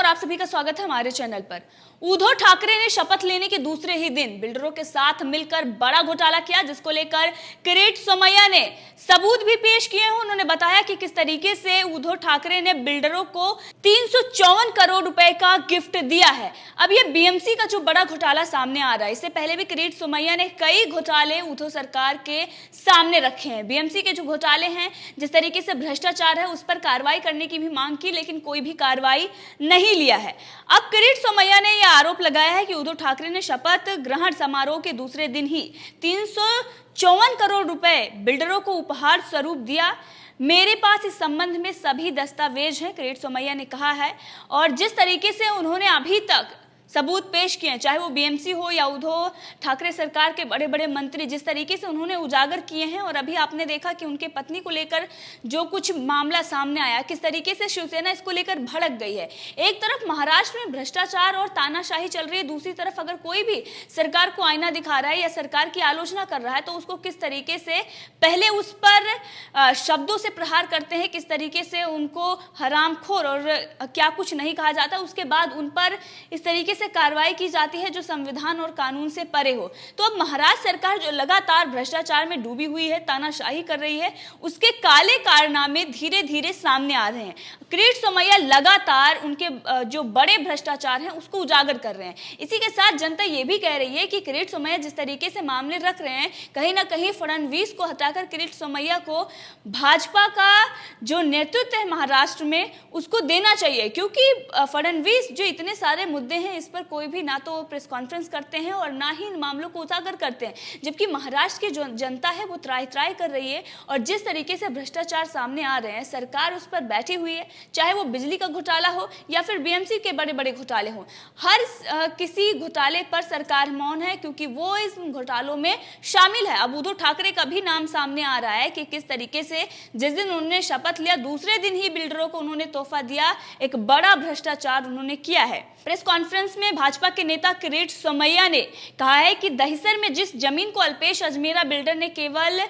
आप सभी का स्वागत है हमारे चैनल पर। उद्धव ठाकरे ने शपथ लेने के दूसरे ही दिन बिल्डरों के साथ मिलकर बड़ा घोटाला किया, जिसको लेकर किरीट सोमैया ने सबूत भी पेश किए हैं। उन्होंने बताया कि किस तरीके से उद्धव ठाकरे ने बिल्डरों को 354 करोड़ रुपए का गिफ्ट दिया है। अब ये बीएमसी का जो बड़ा घोटाला सामने आ रहा है, इससे पहले भी किरीट सोमैया ने कई घोटाले उद्धव सरकार के सामने रखे हैं। बीएमसी के जो घोटाले हैं, जिस तरीके से भ्रष्टाचार है, उस पर कार्रवाई करने की भी मांग की, लेकिन कोई भी कार्रवाई नहीं लिया है। अब किरीट सोमैया ने यह आरोप लगाया है कि उद्धव ठाकरे ने शपथ ग्रहण समारोह के दूसरे दिन ही 354 करोड़ रुपए बिल्डरों को उपहार स्वरूप दिया। मेरे पास इस संबंध में सभी दस्तावेज हैं, किरीट सोमैया ने कहा है। और जिस तरीके से उन्होंने अभी तक सबूत पेश किए हैं, चाहे वो बीएमसी हो या उद्धव ठाकरे सरकार के बड़े बड़े मंत्री, जिस तरीके से उन्होंने उजागर किए हैं, और अभी आपने देखा कि उनके पत्नी को लेकर जो कुछ मामला सामने आया, किस तरीके से शिवसेना इसको लेकर भड़क गई है। एक तरफ महाराष्ट्र में भ्रष्टाचार और तानाशाही चल रही है, दूसरी तरफ अगर कोई भी सरकार को आईना दिखा रहा है या सरकार की आलोचना कर रहा है, तो उसको किस तरीके से पहले उस पर शब्दों से प्रहार करते हैं, किस तरीके से उनको हरामखोर और क्या कुछ नहीं कहा जाता, उसके बाद उन पर इस तरीके से कार्रवाई की जाती है जो संविधान और कानून से परे हो। तो अब महाराष्ट्र सरकार जो लगातार भ्रष्टाचार में डूबी हुई है, तानाशाही कर रही है, उसके काले कारनामे धीरे धीरे सामने आ रहे हैं। किरीट सोमैया लगातार उनके जो बड़े भ्रष्टाचार हैं उसको उजागर कर रहे हैं। इसी के साथ जनता ये भी कह रही है कि किरीट सोमैया जिस तरीके से मामले रख रहे हैं, कहीं ना कहीं फडणवीस को हटाकर किरीट सोमैया को भाजपा का जो नेतृत्व है महाराष्ट्र में उसको देना चाहिए, क्योंकि फडणवीस जो इतने सारे मुद्दे हैं, इस पर कोई भी ना तो प्रेस कॉन्फ्रेंस करते हैं और ना ही इन मामलों को उजागर करते हैं, जबकि महाराष्ट्र की जो जनता है वो त्राही त्राही कर रही है। और जिस तरीके से भ्रष्टाचार सामने आ रहे हैं, सरकार उस पर बैठी हुई है, चाहे वो बिजली का घोटाला हो या फिर बीएमसी के बड़े बड़े घोटाले हो। हर किसी घोटाले पर सरकार मौन है, क्योंकि वो इस घोटालों में शामिल है। अब उद्धव ठाकरे का भी नाम सामने आ रहा है कि किस तरीके से जिस दिन उन्होंने शपथ लिया, दूसरे दिन ही बिल्डरों को उन्होंने तोहफा दिया, एक बड़ा भ्रष्टाचार उन्होंने किया है। प्रेस कॉन्फ्रेंस में भाजपा के नेता किरीट सोमैया ने कहा है कि दहिसर में जिस जमीन को अल्पेश अजमेरा बिल्डर ने केवल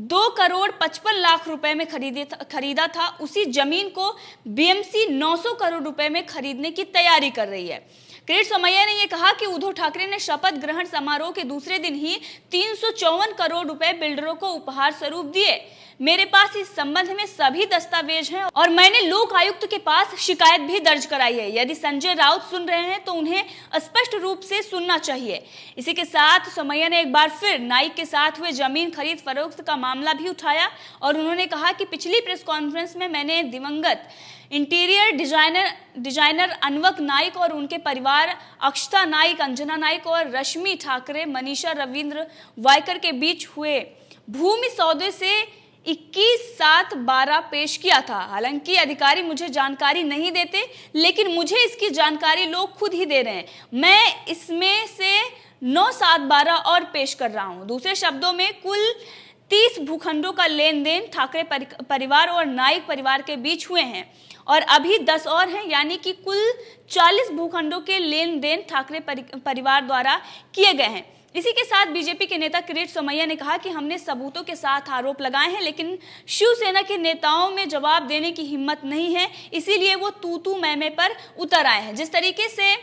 2 करोड़ 55 लाख रुपए में खरीदा था, उसी जमीन को बीएमसी 900 करोड़ रुपए में खरीदने की तैयारी कर रही है। किरीट सोमैया ने यह कहा कि उद्धव ठाकरे ने शपथ ग्रहण समारोह के दूसरे दिन ही 354 करोड़ रुपए बिल्डरों को उपहार स्वरूप दिए। मेरे पास इस संबंध में सभी दस्तावेज हैं और मैंने लोक आयुक्त के पास शिकायत भी दर्ज कराई है। यदि संजय राउत सुन रहे हैं तो उन्हें स्पष्ट रूप से सुनना चाहिए। इसी के साथ सोमैया ने एक बार फिर नाइक के साथ हुए जमीन खरीद फरोख्त का मामला भी उठाया और उन्होंने कहा कि पिछली प्रेस कॉन्फ्रेंस में मैंने दिवंगत इंटीरियर डिजाइनर अनवक नाइक और उनके परिवार अक्षता नाइक, अंजना नाइक और रश्मि ठाकरे, मनीषा रविंद्र वायकर के बीच हुए भूमि सौदे से 21/7/12 पेश किया था। हालांकि अधिकारी मुझे जानकारी नहीं देते, लेकिन मुझे इसकी जानकारी लोग खुद ही दे रहे हैं। मैं इसमें से 9/7/12 और पेश कर रहा हूं। दूसरे शब्दों में कुल 30 भूखंडों का लेन देन ठाकरे परिवार और नाइक परिवार के बीच हुए हैं और अभी 10 और हैं, यानी कि कुल 40 भूखंडों के लेन देन ठाकरे परिवार द्वारा किए गए हैं। इसी के साथ बीजेपी के नेता किरीट सोमैया ने कहा कि हमने सबूतों के साथ आरोप लगाए हैं, लेकिन शिवसेना के नेताओं में जवाब देने की हिम्मत नहीं है, इसीलिए वो तू मैं पर उतर आए हैं। जिस तरीके से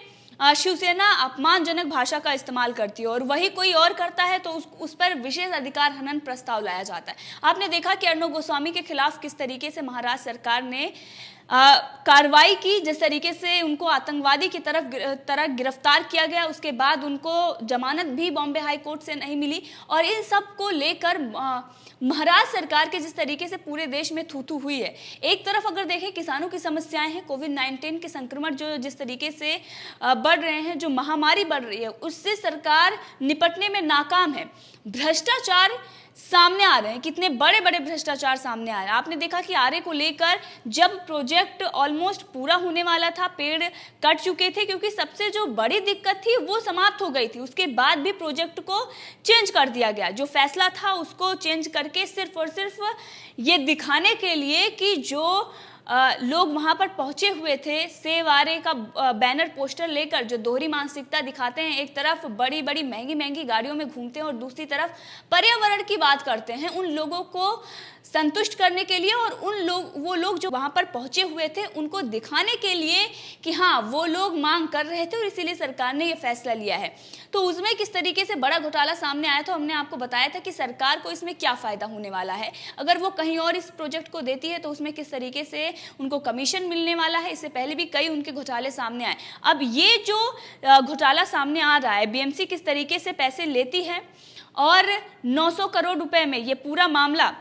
शिवसेना अपमानजनक भाषा का इस्तेमाल करती है और वही कोई और करता है तो उस पर विशेष अधिकार हनन प्रस्ताव लाया जाता है। आपने देखा कि अर्णब गोस्वामी के खिलाफ किस तरीके से महाराष्ट्र सरकार ने कार्रवाई की, जिस तरीके से उनको आतंकवादी की तरह गिरफ्तार किया गया, उसके बाद उनको जमानत भी बॉम्बे हाई कोर्ट से नहीं मिली। और इन सब को लेकर महाराष्ट्र सरकार के जिस तरीके से पूरे देश में थू हुई है। एक तरफ अगर देखें किसानों की समस्याएं हैं, कोविड-19 के संक्रमण जो जिस तरीके से बढ़ रहे हैं, जो महामारी बढ़ रही है, उससे सरकार निपटने में नाकाम है। भ्रष्टाचार सामने आ रहे हैं, कितने बड़े बड़े भ्रष्टाचार सामने आ रहे हैं। आपने देखा कि आरे को लेकर जब प्रोजेक्ट ऑलमोस्ट पूरा होने वाला था, पेड़ कट चुके थे, क्योंकि सबसे जो बड़ी दिक्कत थी वो समाप्त हो गई थी, उसके बाद भी प्रोजेक्ट को चेंज कर दिया गया। जो फैसला था उसको चेंज करके सिर्फ और सिर्फ ये दिखाने के लिए कि जो लोग वहां पर पहुंचे हुए थे सेव आरे का बैनर पोस्टर लेकर, जो दोहरी मानसिकता दिखाते हैं। एक तरफ बड़ी बड़ी महंगी महंगी गाड़ियों में घूमते हैं और दूसरी तरफ पर्यावरण की बात करते हैं, उन लोगों को संतुष्ट करने के लिए और वो लोग जो वहां पर पहुंचे हुए थे उनको दिखाने के लिए कि हाँ वो लोग मांग कर रहे थे और इसीलिए सरकार ने ये फैसला लिया है। तो उसमें किस तरीके से बड़ा घोटाला सामने आया, तो हमने आपको बताया था कि सरकार को इसमें क्या फायदा होने वाला है। अगर वो कहीं और इस प्रोजेक्ट को देती है तो उसमें किस तरीके से उनको कमीशन मिलने वाला है। इससे पहले भी कई उनके घोटाले सामने आए। अब ये जो घोटाला सामने आ रहा है, बीएमसी किस तरीके से पैसे लेती है और 900 करोड़ रुपए में ये पूरा मामला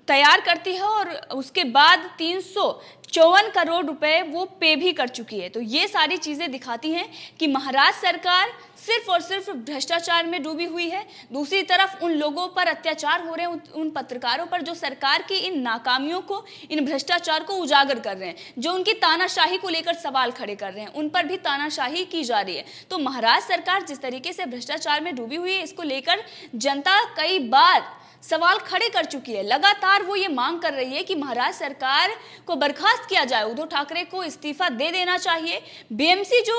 तैयार करती है और उसके बाद 354 करोड़ रुपए वो पे भी कर चुकी है। तो ये सारी चीजें दिखाती हैं कि महाराष्ट्र सरकार सिर्फ और सिर्फ भ्रष्टाचार में डूबी हुई है। दूसरी तरफ उन लोगों पर अत्याचार हो रहे हैं, उन पत्रकारों पर जो सरकार की इन नाकामियों को, इन भ्रष्टाचार को उजागर कर रहे हैं, जो उनकी तानाशाही को लेकर सवाल खड़े कर रहे हैं, उन पर भी तानाशाही की जा रही है। तो महाराष्ट्र सरकार जिस तरीके से भ्रष्टाचार में डूबी हुई है, इसको लेकर जनता कई बार सवाल खड़े कर चुकी है। लगातार वो ये मांग कर रही है कि महाराष्ट्र सरकार को बर्खास्त किया जाए, उद्धव ठाकरे को इस्तीफा दे देना चाहिए। बीएमसी जो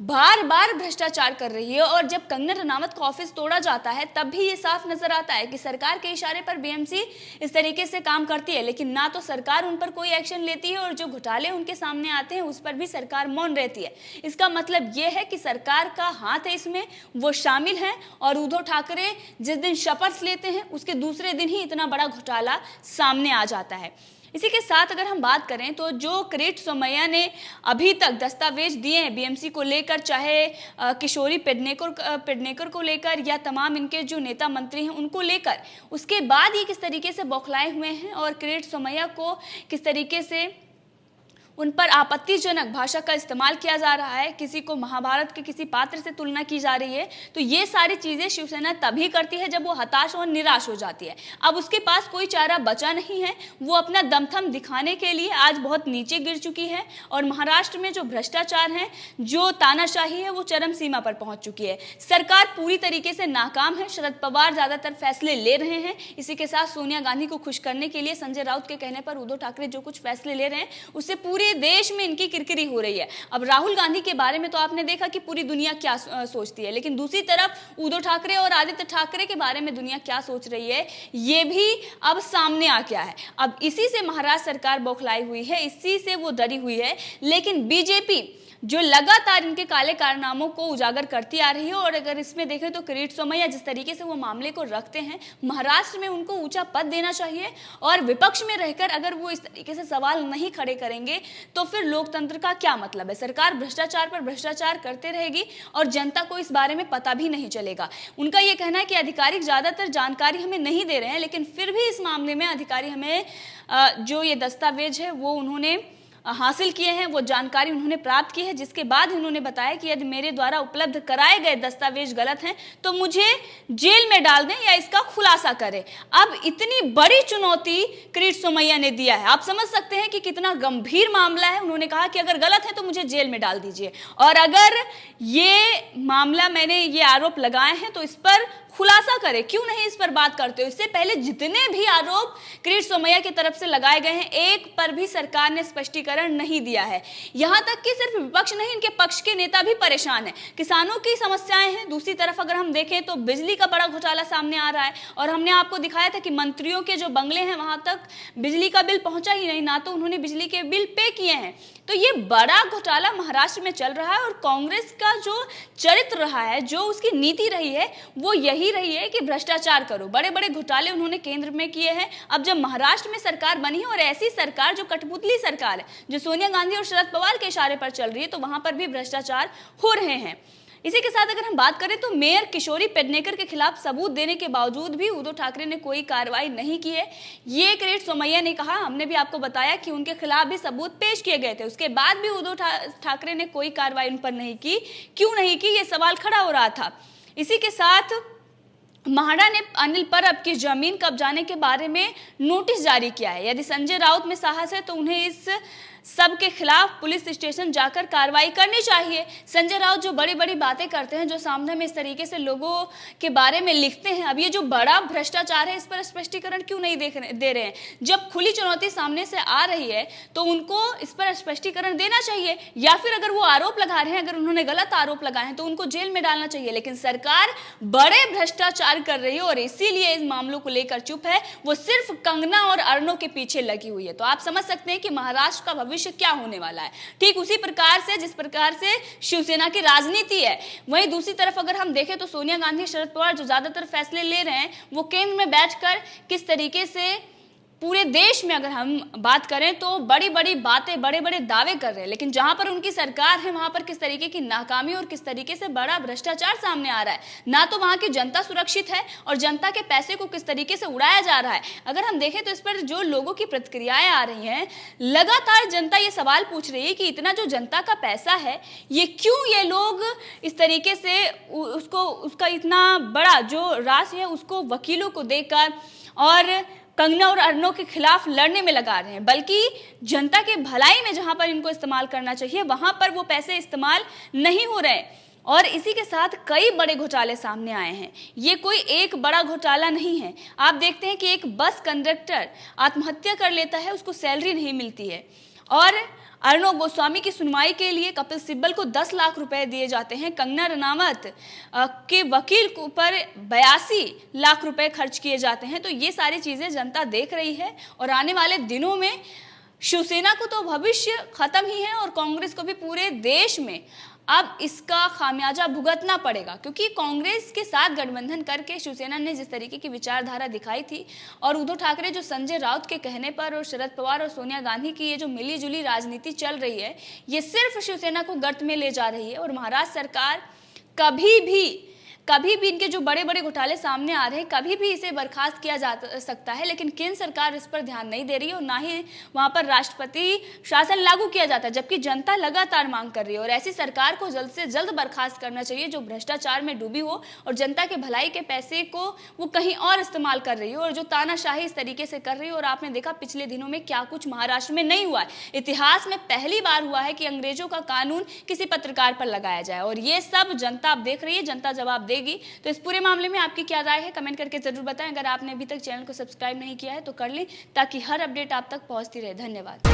बार बार भ्रष्टाचार कर रही है और जब कंगना रनावत का ऑफिस तोड़ा जाता है तब भी ये साफ नजर आता है कि सरकार के इशारे पर बीएमसी इस तरीके से काम करती है, लेकिन ना तो सरकार उन पर कोई एक्शन लेती है और जो घोटाले उनके सामने आते हैं उस पर भी सरकार मौन रहती है। इसका मतलब ये है कि सरकार का हाथ है इसमें, वो शामिल है और उद्धव ठाकरे जिस दिन शपथ लेते हैं उसके दूसरे दिन ही इतना बड़ा घोटाला सामने आ जाता है। इसी के साथ अगर हम बात करें तो जो किरीट सोमैया ने अभी तक दस्तावेज दिए हैं बीएमसी को लेकर, चाहे किशोरी पेडनेकर को लेकर या तमाम इनके जो नेता मंत्री हैं उनको लेकर, उसके बाद ये किस तरीके से बौखलाए हुए हैं और किरीट सोमैया को किस तरीके से उन पर आपत्तिजनक भाषा का इस्तेमाल किया जा रहा है, किसी को महाभारत के किसी पात्र से तुलना की जा रही है। तो ये सारी चीजें शिवसेना तभी करती है जब वो हताश और निराश हो जाती है। अब उसके पास कोई चारा बचा नहीं है, वो अपना दमथम दिखाने के लिए आज बहुत नीचे गिर चुकी है और महाराष्ट्र में जो भ्रष्टाचार है, जो तानाशाही है, वो चरम सीमा पर पहुंच चुकी है। सरकार पूरी तरीके से नाकाम है। शरद पवार ज्यादातर फैसले ले रहे हैं। इसी के साथ सोनिया गांधी को खुश करने के लिए संजय राउत के कहने पर उद्धव ठाकरे जो कुछ फैसले ले रहे हैं उससे पूरे देश में इनकी किरकिरी हो रही है। अब राहुल गांधी के बारे में तो आपने देखा कि पूरी दुनिया क्या सोचती है, लेकिन दूसरी तरफ उद्धव ठाकरे और आदित्य ठाकरे के बारे में दुनिया क्या सोच रही है, ये भी अब सामने आ गया है। अब इसी से महाराष्ट्र सरकार बौखलाई हुई है, इसी से वो डरी हुई है। लेकिन बीजेपी जो लगातार इनके काले कारनामों को उजागर करती आ रही है और अगर इसमें देखें तो किरीट सोमैया जिस तरीके से वो मामले को रखते हैं, महाराष्ट्र में उनको ऊंचा पद देना चाहिए और विपक्ष में रहकर अगर वो इस तरीके से सवाल नहीं खड़े करेंगे तो फिर लोकतंत्र का क्या मतलब है। सरकार भ्रष्टाचार पर भ्रष्टाचार करते रहेगी और जनता को इस बारे में पता भी नहीं चलेगा। उनका ये कहना है कि अधिकारी ज्यादातर जानकारी हमें नहीं दे रहे हैं, लेकिन फिर भी इस मामले में अधिकारी हमें जो ये दस्तावेज है वो उन्होंने हासिल किए हैं, वो जानकारी उन्होंने प्राप्त की है, जिसके बाद उन्होंने बताया कि यदि मेरे द्वारा उपलब्ध कराए गए दस्तावेज गलत हैं तो मुझे जेल में डाल दें या इसका खुलासा करें। अब इतनी बड़ी चुनौती किरीट सोमैया ने दिया है, आप समझ सकते हैं कि कितना गंभीर मामला है। उन्होंने कहा कि अगर गलत है तो मुझे जेल में डाल दीजिए और अगर ये मामला मैंने ये आरोप लगाए हैं तो इस पर खुलासा करे, क्यों नहीं इस पर बात करते हो। इससे पहले जितने भी आरोप किरीट सोमैया की तरफ से लगाए गए हैं, एक पर भी सरकार ने स्पष्टीकरण नहीं दिया है। यहां तक कि सिर्फ विपक्ष नहीं, इनके पक्ष के नेता भी परेशान हैं। किसानों की समस्याएं हैं। दूसरी तरफ अगर हम देखें तो बिजली का बड़ा घोटाला सामने आ रहा है और हमने आपको दिखाया था कि मंत्रियों के जो बंगले हैं वहां तक बिजली का बिल पहुंचा ही नहीं, ना तो उन्होंने बिजली के बिल पे किए हैं। तो ये बड़ा घोटाला महाराष्ट्र में चल रहा है और कांग्रेस का जो चरित्र रहा है, जो उसकी नीति रही है, वो यही रही है कि भ्रष्टाचार करो। बड़े बड़े घोटाले उन्होंने केंद्र में किए हैं। अब जब महाराष्ट्र में सरकार बनी है और ऐसी सरकार जो कठपुतली सरकार है, जो सोनिया गांधी और शरद पवार के इशारे पर चल रही है, तो वहां पर भी भ्रष्टाचार हो रहे हैं। इसी के साथ अगर हम बात करें तो मेयर किशोरी पेडनेकर के खिलाफ सबूत देने के बावजूद भी उद्धव ठाकरे ने कोई कार्रवाई नहीं की है। ये किरीट सोमैया ने कहा, हमने भी आपको बताया कि उनके खिलाफ भी सबूत पेश किए गए थे, उसके बाद भी उद्धव ठाकरे ने कोई कार्रवाई उन पर नहीं की। क्यों नहीं की, ये सवाल खड़ा हो रहा था। इसी के साथ म्हाडा ने अनिल परब की जमीन कब्जाने के बारे में नोटिस जारी किया है। यदि संजय राउत में साहस है तो उन्हें इस सबके खिलाफ पुलिस स्टेशन जाकर कार्रवाई करनी चाहिए। संजय राउत जो बड़ी बड़ी बातें करते हैं, जो सामने में इस तरीके से लोगों के बारे में लिखते हैं, अब ये जो बड़ा भ्रष्टाचार है इस पर स्पष्टीकरण क्यों नहीं दे रहे हैं? जब खुली चुनौती सामने से आ रही है तो उनको इस पर स्पष्टीकरण देना चाहिए, या फिर अगर वो आरोप लगा रहे हैं, अगर उन्होंने गलत आरोप लगाए हैं तो उनको जेल में डालना चाहिए। लेकिन सरकार बड़े भ्रष्टाचार कर रही है और इसीलिए इस मामलों को लेकर चुप है। वो सिर्फ कंगना और अर्णव के पीछे लगी हुई है। तो आप समझ सकते हैं कि महाराष्ट्र का भविष्य क्या होने वाला है। ठीक उसी प्रकार से जिस प्रकार से शिवसेना की राजनीति है, वहीं दूसरी तरफ अगर हम देखें तो सोनिया गांधी, शरद पवार जो ज्यादातर फैसले ले रहे हैं वो केंद्र में बैठकर किस तरीके से पूरे देश में अगर हम बात करें तो बड़ी बड़ी बातें, बड़े बड़े दावे कर रहे हैं, लेकिन जहां पर उनकी सरकार है वहां पर किस तरीके की नाकामी और किस तरीके से बड़ा भ्रष्टाचार सामने आ रहा है। ना तो वहां की जनता सुरक्षित है और जनता के पैसे को किस तरीके से उड़ाया जा रहा है। अगर हम देखें तो इस पर जो लोगों की प्रतिक्रियाएं आ रही हैं, लगातार जनता ये सवाल पूछ रही है कि इतना जो जनता का पैसा है ये क्यों ये लोग इस तरीके से उसका इतना बड़ा जो राशि है उसको वकीलों को देकर और कंगना और अर्णव के खिलाफ लड़ने में लगा रहे हैं, बल्कि जनता के भलाई में जहां पर इनको इस्तेमाल करना चाहिए वहां पर वो पैसे इस्तेमाल नहीं हो रहे। और इसी के साथ कई बड़े घोटाले सामने आए हैं। ये कोई एक बड़ा घोटाला नहीं है। आप देखते हैं कि एक बस कंडक्टर आत्महत्या कर लेता है, उसको सैलरी नहीं मिलती है, और अर्णव गोस्वामी की सुनवाई के लिए कपिल सिब्बल को 10 लाख रुपए दिए जाते हैं। कंगना रनावत के वकील को पर 82 लाख रुपए खर्च किए जाते हैं। तो ये सारी चीजें जनता देख रही है और आने वाले दिनों में शिवसेना को तो भविष्य खत्म ही है और कांग्रेस को भी पूरे देश में अब इसका खामियाजा भुगतना पड़ेगा, क्योंकि कांग्रेस के साथ गठबंधन करके शिवसेना ने जिस तरीके की विचारधारा दिखाई थी और उद्धव ठाकरे जो संजय राउत के कहने पर और शरद पवार और सोनिया गांधी की ये जो मिली जुली राजनीति चल रही है, ये सिर्फ शिवसेना को गर्त में ले जा रही है। और महाराष्ट्र सरकार कभी भी इनके जो बड़े बड़े घोटाले सामने आ रहे हैं, कभी भी इसे बर्खास्त किया जा सकता है, लेकिन केंद्र सरकार इस पर ध्यान नहीं दे रही है और ना ही वहां पर राष्ट्रपति शासन लागू किया जाता है, जबकि जनता लगातार मांग कर रही है। और ऐसी सरकार को जल्द से जल्द बर्खास्त करना चाहिए जो भ्रष्टाचार में डूबी हो और जनता के भलाई के पैसे को वो कहीं और इस्तेमाल कर रही हो और जो तानाशाही इस तरीके से कर रही है। और आपने देखा पिछले दिनों में क्या कुछ महाराष्ट्र में नहीं हुआ है। इतिहास में पहली बार हुआ है कि अंग्रेजों का कानून किसी पत्रकार पर लगाया जाए, और ये सब जनता अब देख रही है, जनता जवाब देगी। तो इस पूरे मामले में आपकी क्या राय है, कमेंट करके जरूर बताएं। अगर आपने अभी तक चैनल को सब्सक्राइब नहीं किया है तो कर लें, ताकि हर अपडेट आप तक पहुंचती रहे। धन्यवाद।